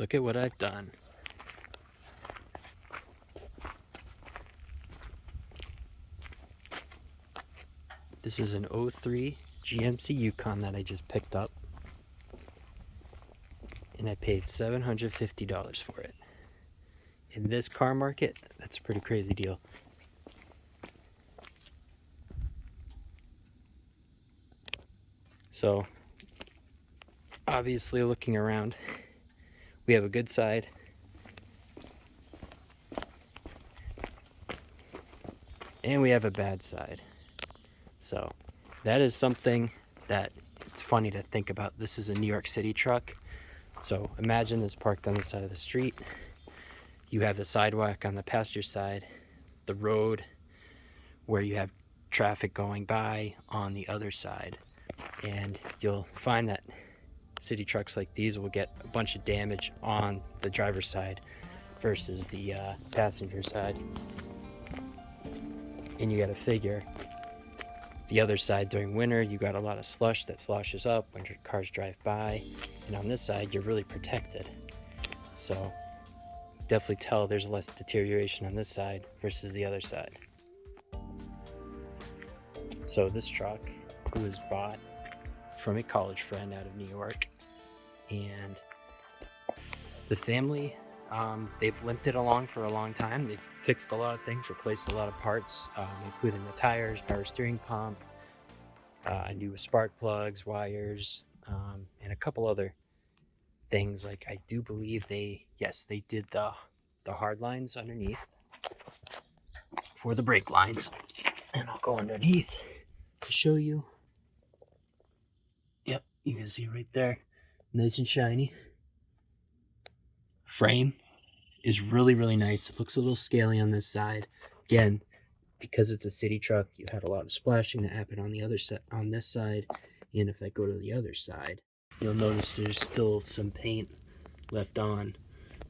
Look at what I've done. This is an 03 GMC Yukon that I just picked up. And I paid $750 for it. In this car market, that's a pretty crazy deal. So, obviously looking around, we have a good side. And we have a bad side. So, that is something that it's funny to think about. This is a New York City truck. So, imagine this parked on the side of the street. You have the sidewalk on the passenger side, the road where you have traffic going by on the other side. And you'll find that city trucks like these will get a bunch of damage on the driver's side versus the passenger side. And you got to figure the other side during winter, you got a lot of slush that sloshes up when your cars drive by. And on this side, you're really protected. So definitely tell there's less deterioration on this side versus the other side. So this truck was bought from a college friend out of New York, and the family, they've limped it along for a long time. They've fixed a lot of things, replaced a lot of parts, including the tires, power steering pump, new spark plugs, wires, and a couple other things. Like I do believe they did the hard lines underneath for the brake lines. And I'll go underneath to show you. Yep, you can see right there, nice and shiny. Frame is really, really nice. It looks a little scaly on this side. Again, because it's a city truck, you had a lot of splashing that happened on the other side, on this side. And if I go to the other side, you'll notice there's still some paint left on.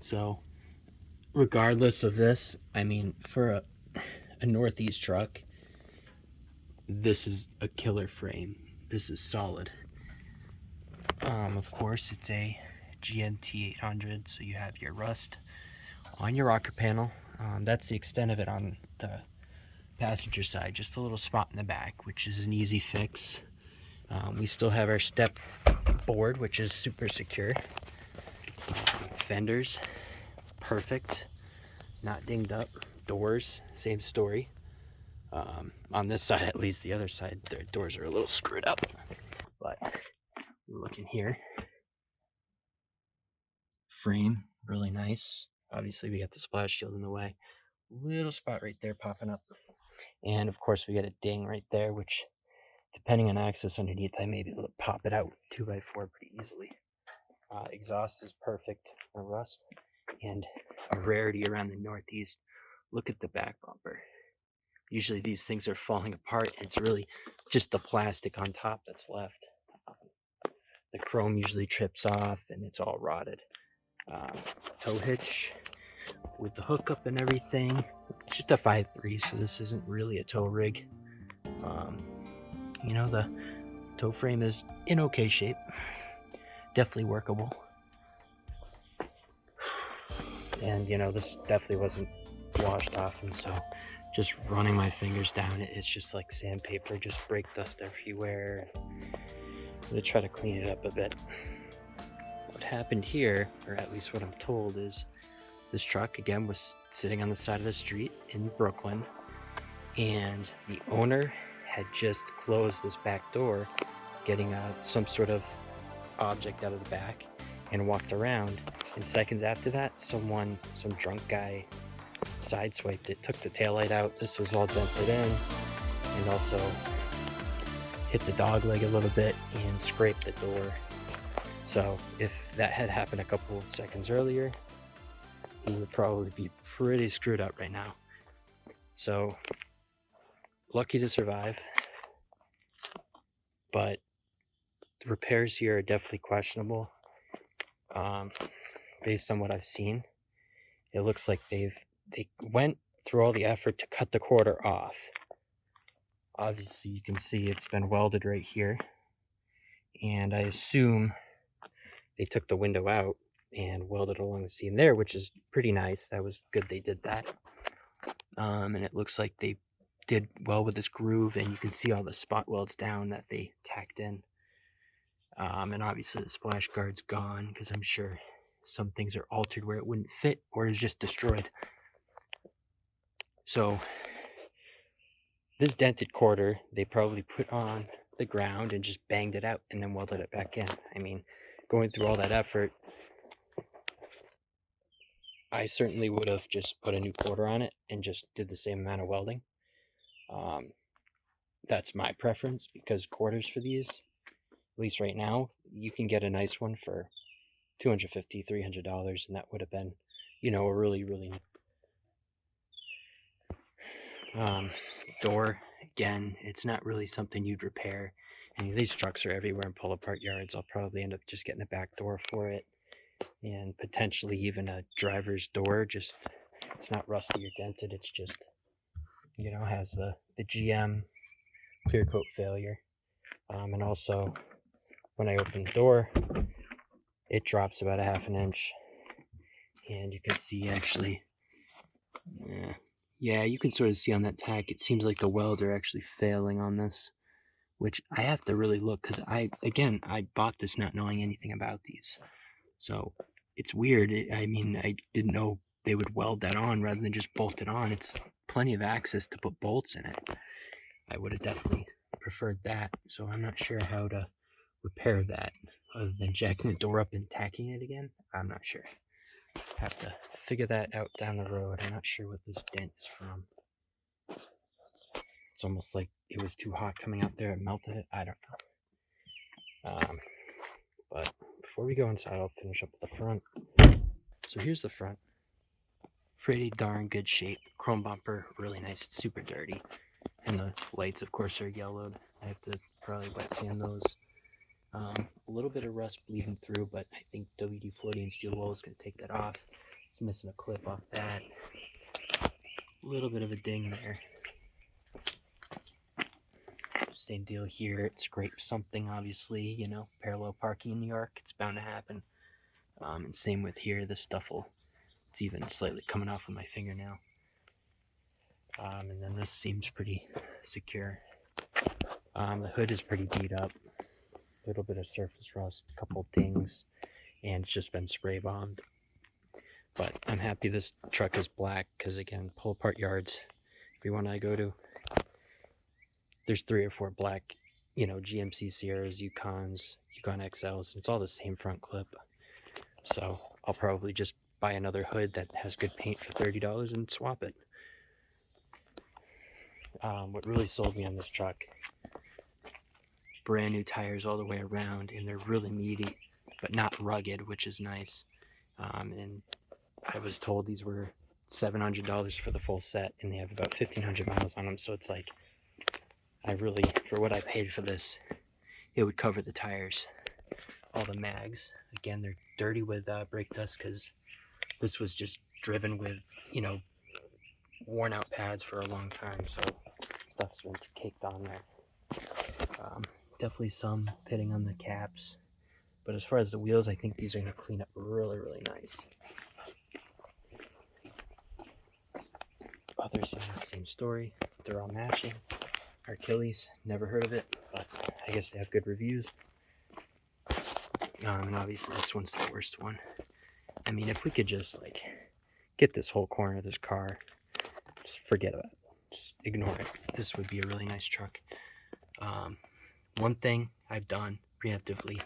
So regardless of this, I mean, for a Northeast truck, this is a killer frame. This is solid. Of course, it's a GMT 800, so you have your rust on your rocker panel. That's the extent of it on the passenger side, just a little spot in the back, which is an easy fix. We still have our step board, which is super secure. Fenders, perfect, not dinged up. Doors, same story. On this side, at least, the other side, the doors are a little screwed up. But looking here, frame, really nice. Obviously, we got the splash shield in the way. Little spot right there popping up. And of course, we got a ding right there, which, depending on access underneath, I may be able to pop it out 2x4 pretty easily. Exhaust is perfect for rust, and a rarity around the Northeast. Look at the back bumper. Usually these things are falling apart, and it's really just the plastic on top that's left. The chrome usually trips off, and it's all rotted. Tow hitch with the hookup and everything. It's just a 5.3, so this isn't really a tow rig. You know, the tow frame is in okay shape. Definitely workable. And, you know, this definitely wasn't washed off, and so just running my fingers down it, it's just like sandpaper, just brake dust everywhere. I'm gonna try to clean it up a bit. What happened here, or at least what I'm told, is this truck again was sitting on the side of the street in Brooklyn, and the owner had just closed this back door, getting some sort of object out of the back, and walked around. And seconds after that, some drunk guy sideswiped it, took the taillight out. This was all dented in, and also hit the dog leg a little bit and scraped the door. So if that had happened a couple of seconds earlier, he would probably be pretty screwed up right now. So lucky to survive, but the repairs here are definitely questionable. Based on what I've seen, it looks like they went through all the effort to cut the quarter off. Obviously, you can see it's been welded right here, and I assume they took the window out and welded along the seam there, which is pretty nice. That was good they did that. And it looks like they did well with this groove, and you can see all the spot welds down that they tacked in. And obviously the splash guard's gone because I'm sure some things are altered where it wouldn't fit or is just destroyed. So this dented quarter, they probably put on the ground and just banged it out and then welded it back in. I mean, going through all that effort, I certainly would have just put a new quarter on it and just did the same amount of welding. That's my preference, because quarters for these, at least right now, you can get a nice one for $250, $300, and that would have been, a really, really door. Again, it's not really something you'd repair. And these trucks are everywhere in pull-apart yards. I'll probably end up just getting a back door for it, and potentially even a driver's door. Just, it's not rusty or dented. It's just, has the GM clear coat failure. And also, when I open the door, it drops about a half an inch, and you can see actually, yeah, you can sort of see on that tack, it seems like the welds are actually failing on this, which I have to really look, because I bought this not knowing anything about these. So it's weird. I mean, I didn't know they would weld that on rather than just bolt it on. It's plenty of access to put bolts in it. I would have definitely preferred that. So I'm not sure how to repair that other than jacking the door up and tacking it again. I'm not sure. Have to figure that out down the road. I'm not sure what this dent is from. It's almost like it was too hot coming out there. It melted it. I don't know. But before we go inside, I'll finish up with the front. So here's the front. Pretty darn good shape. Chrome bumper, really nice. It's super dirty. And the lights, of course, are yellowed. I have to probably wet sand those. A little bit of rust bleeding through, but I think WD-40 and steel wool is going to take that off. It's missing a clip off that. A little bit of a ding there. Same deal here. It scraped something, obviously, parallel parking in New York. It's bound to happen. And same with here. This stuff it's even slightly coming off with my fingernail. And then this seems pretty secure. The hood is pretty beat up. A little bit of surface rust, a couple dings, and it's just been spray bombed. But I'm happy this truck is black, because again, pull apart yards, everyone I go to, there's 3 or 4 black, GMC Sierras, Yukons, Yukon XLs, and it's all the same front clip. So I'll probably just buy another hood that has good paint for $30 and swap it. What really sold me on this truck, brand new tires all the way around, and they're really meaty, but not rugged, which is nice. And I was told these were $700 for the full set, and they have about 1,500 miles on them, so it's like, for what I paid for this, it would cover the tires. All the mags, again, they're dirty with brake dust, because this was just driven with, worn out pads for a long time, so stuff's been caked on there. Definitely some pitting on the caps, but as far as the wheels, I think these are going to clean up really, really nice. Others are the same story. They're all matching. Achilles, never heard of it, but I guess they have good reviews. And obviously this one's the worst one. I mean, if we could just get this whole corner of this car, just forget about it. Just ignore it. This would be a really nice truck. One thing I've done preemptively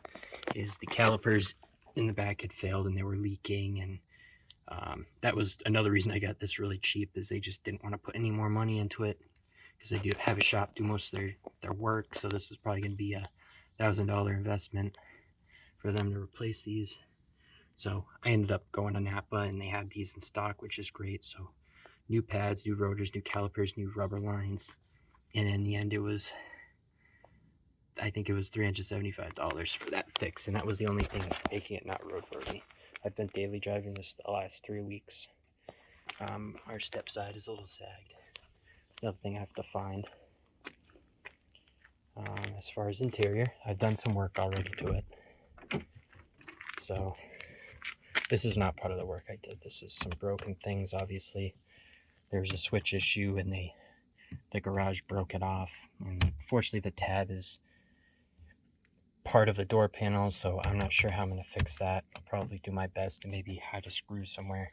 is the calipers in the back had failed and they were leaking, and that was another reason I got this really cheap, is they just didn't want to put any more money into it, because they do have a shop do most of their work. So this is probably going to be a $1,000 investment for them to replace these. So I ended up going to Napa, and they had these in stock, which is great. So new pads, new rotors, new calipers, new rubber lines, and in the end I think it was $375 for that fix, and that was the only thing making it not roadworthy. I've been daily driving this the last 3 weeks. Our step side is a little sagged. Another thing I have to find. As far as interior, I've done some work already to it. So this is not part of the work I did. This is some broken things. Obviously, there was a switch issue, and the garage broke it off. And fortunately, the tab is part of the door panel, so I'm not sure how I'm going to fix that. I'll probably do my best to maybe hide a screw somewhere.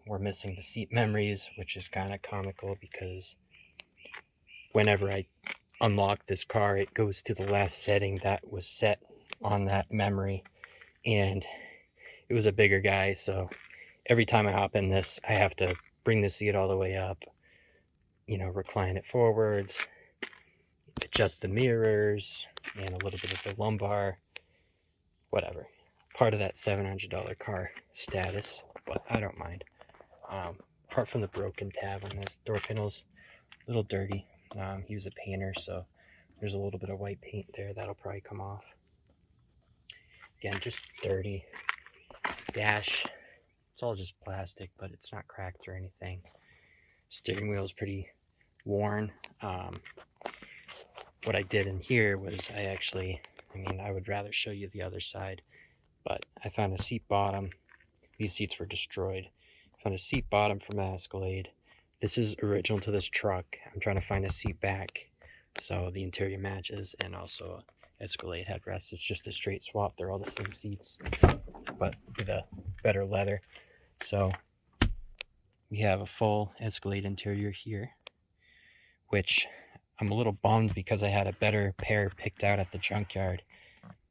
We're missing the seat memories, which is kind of comical because whenever I unlock this car, it goes to the last setting that was set on that memory, and it was a bigger guy, so every time I hop in this, I have to bring the seat all the way up, recline it forwards, adjust the mirrors, and a little bit of the lumbar, whatever. Part of that $700 car status, but I don't mind. Apart from the broken tab on this, door panel's a little dirty. He was a painter, so there's a little bit of white paint there that'll probably come off. Again, just dirty. Dash, it's all just plastic, but it's not cracked or anything. Steering wheel is pretty worn. What I did in here was I would rather show you the other side, but I found a seat bottom. These seats were destroyed. I found a seat bottom from an Escalade. This is original to this truck. I'm trying to find a seat back so the interior matches, and also Escalade headrest. It's just a straight swap. They're all the same seats, but with a better leather. So we have a full Escalade interior here, which I'm a little bummed because I had a better pair picked out at the junkyard,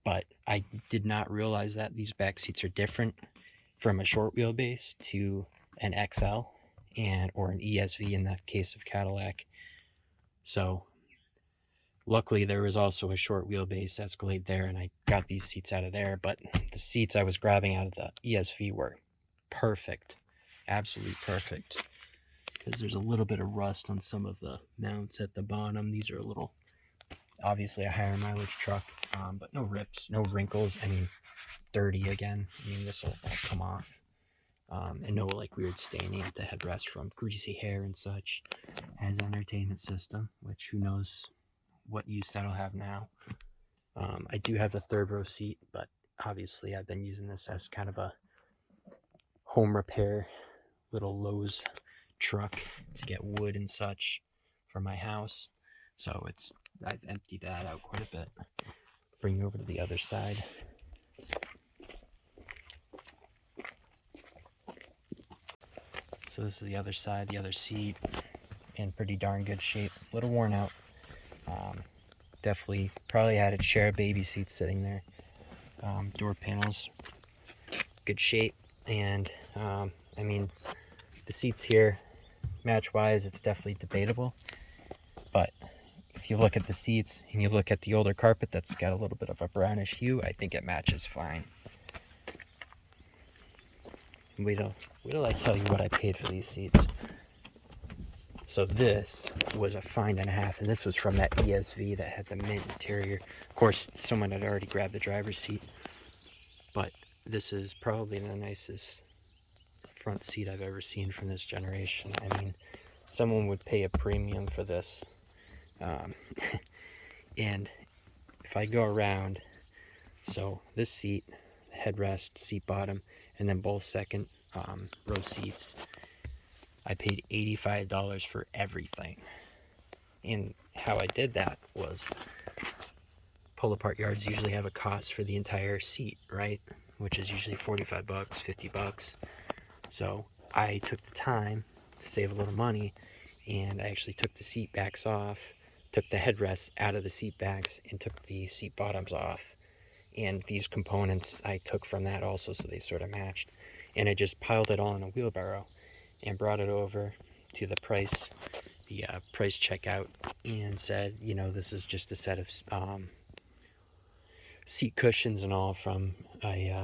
but I did not realize that these back seats are different from a short wheelbase to an XL or an ESV in the case of Cadillac. So luckily there was also a short wheelbase Escalade there, and I got these seats out of there, but the seats I was grabbing out of the ESV were perfect, absolutely perfect. Because there's a little bit of rust on some of the mounts at the bottom. These are obviously a higher mileage truck, but no rips, no wrinkles. Dirty again. This will all come off. And no weird staining at the headrest from greasy hair and such. Has entertainment system, which who knows what use that'll have now. I do have the third row seat, but obviously I've been using this as kind of a home repair little Lowe's truck to get wood and such for my house. So I've emptied that out quite a bit. Bring you over to the other side. So this is the other side, the other seat, in pretty darn good shape. A little worn out. Definitely probably had its share of baby seats sitting there. Door panels, good shape, and the seats here, match-wise, it's definitely debatable. But if you look at the seats and you look at the older carpet that's got a little bit of a brownish hue, I think it matches fine. Wait till I tell you what I paid for these seats. So this was a find and a half, and this was from that ESV that had the mint interior. Of course, someone had already grabbed the driver's seat, but this is probably the nicest front seat I've ever seen from this generation. Someone would pay a premium for this. And if I go around, so this seat, headrest, seat bottom, and then both second row seats, I paid $85 for everything. And how I did that was, pull-apart yards usually have a cost for the entire seat, right? Which is usually $45, $50. So I took the time to save a little money, and I actually took the seat backs off, took the headrests out of the seat backs, and took the seat bottoms off. And these components I took from that also, so they sort of matched. And I just piled it all in a wheelbarrow and brought it over to the price checkout, and said, this is just a set of seat cushions and all from a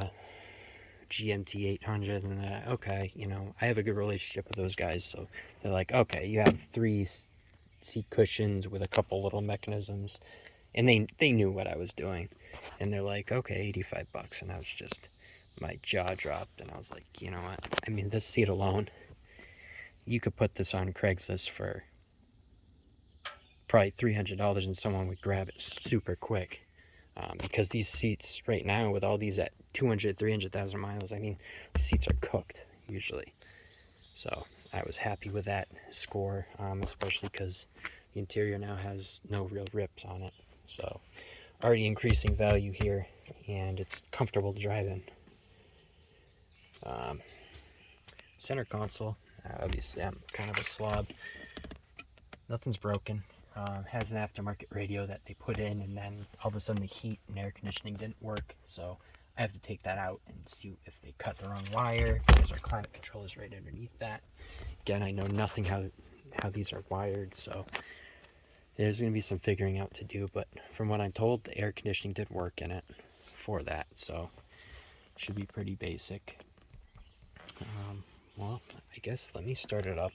GMT 800. And okay, I have a good relationship with those guys, so they're like, okay, you have 3 seat cushions with a couple little mechanisms, and they knew what I was doing, and they're like, okay, $85. And I was just, my jaw dropped, and I was like, you know what, this seat alone, you could put this on Craigslist for probably $300 and someone would grab it super quick. because these seats right now, with all these at 200, 300,000 miles, I mean, the seats are cooked usually. So I was happy with that score, especially because the interior now has no real rips on it. So already increasing value here, and it's comfortable to drive in. Center console, obviously I'm kind of a slob. Nothing's broken. Has an aftermarket radio that they put in, and then all of a sudden the heat and air conditioning didn't work, so I have to take that out and see if they cut the wrong wire, because our climate control is right underneath that. Again, I know nothing how these are wired, so there's going to be some figuring out to do, but from what I'm told, the air conditioning did work in it for that, so should be pretty basic. Well, I guess let me start it up.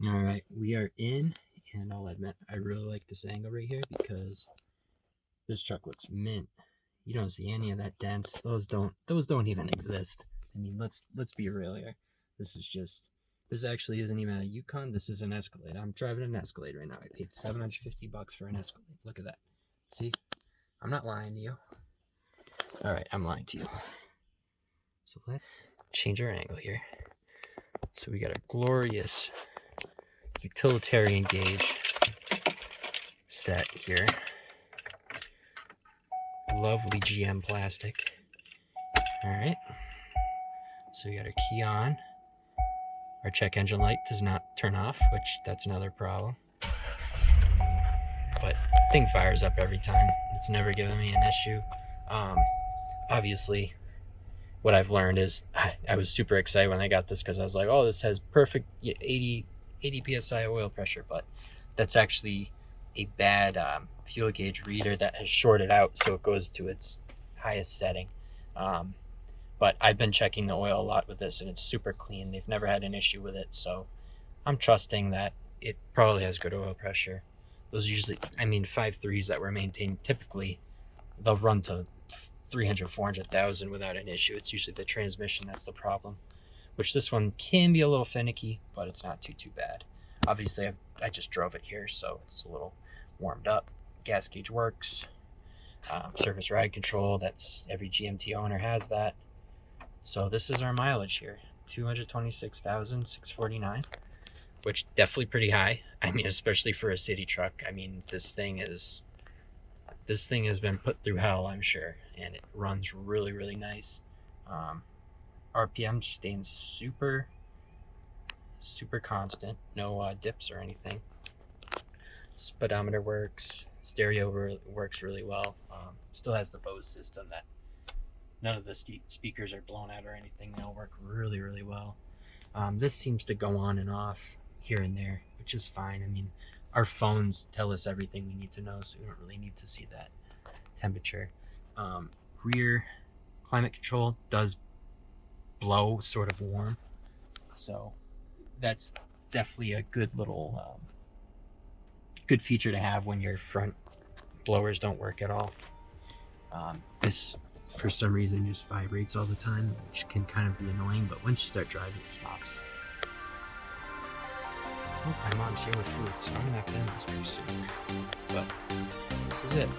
Alright, we are in, and I'll admit, I really like this angle right here because this truck looks mint. You don't see any of that dents. Those don't even exist. I mean, let's be real here. This actually isn't even a Yukon. This is an Escalade. I'm driving an Escalade right now. I paid $750 for an Escalade. Look at that. See? I'm not lying to you. Alright, I'm lying to you. So let's change our angle here. So we got a glorious utilitarian gauge set here. Lovely GM plastic. Alright. So we got our key on. Our check engine light does not turn off, which that's another problem. But thing fires up every time. It's never given me an issue. Obviously, what I've learned is I was super excited when I got this because I was like, oh, this has perfect 80 psi oil pressure, but that's actually a bad fuel gauge reader that has shorted out, so it goes to its highest setting. But I've been checking the oil a lot with this, and it's super clean. They've never had an issue with it, so I'm trusting that it probably has good oil pressure. Those usually, I mean, 5.3s that were maintained, typically they'll run to 300, 400,000 without an issue. It's usually the transmission that's the problem, which this one can be a little finicky, but it's not too bad. Obviously, I just drove it here, so it's a little warmed up. Gas gauge works. Surface ride control, that's every GMT owner has that. So this is our mileage here, 226,649, which definitely pretty high. I mean, especially for a city truck. I mean, this thing has been put through hell, I'm sure, and it runs really nice. RPM staying super constant, no dips or anything. Speedometer works, stereo works really well. Still has the Bose system that none of the speakers are blown out or anything. They all work really well. This seems to go on and off here and there, which is fine. I mean, our phones tell us everything we need to know, so we don't really need to see that temperature. Rear climate control does blow sort of warm, so that's definitely a good little good feature to have when your front blowers don't work at all. This for some reason just vibrates all the time, which can kind of be annoying, but once you start driving, it stops. Oh, my mom's here with food, so I'm gonna have to end this pretty soon. But this is it.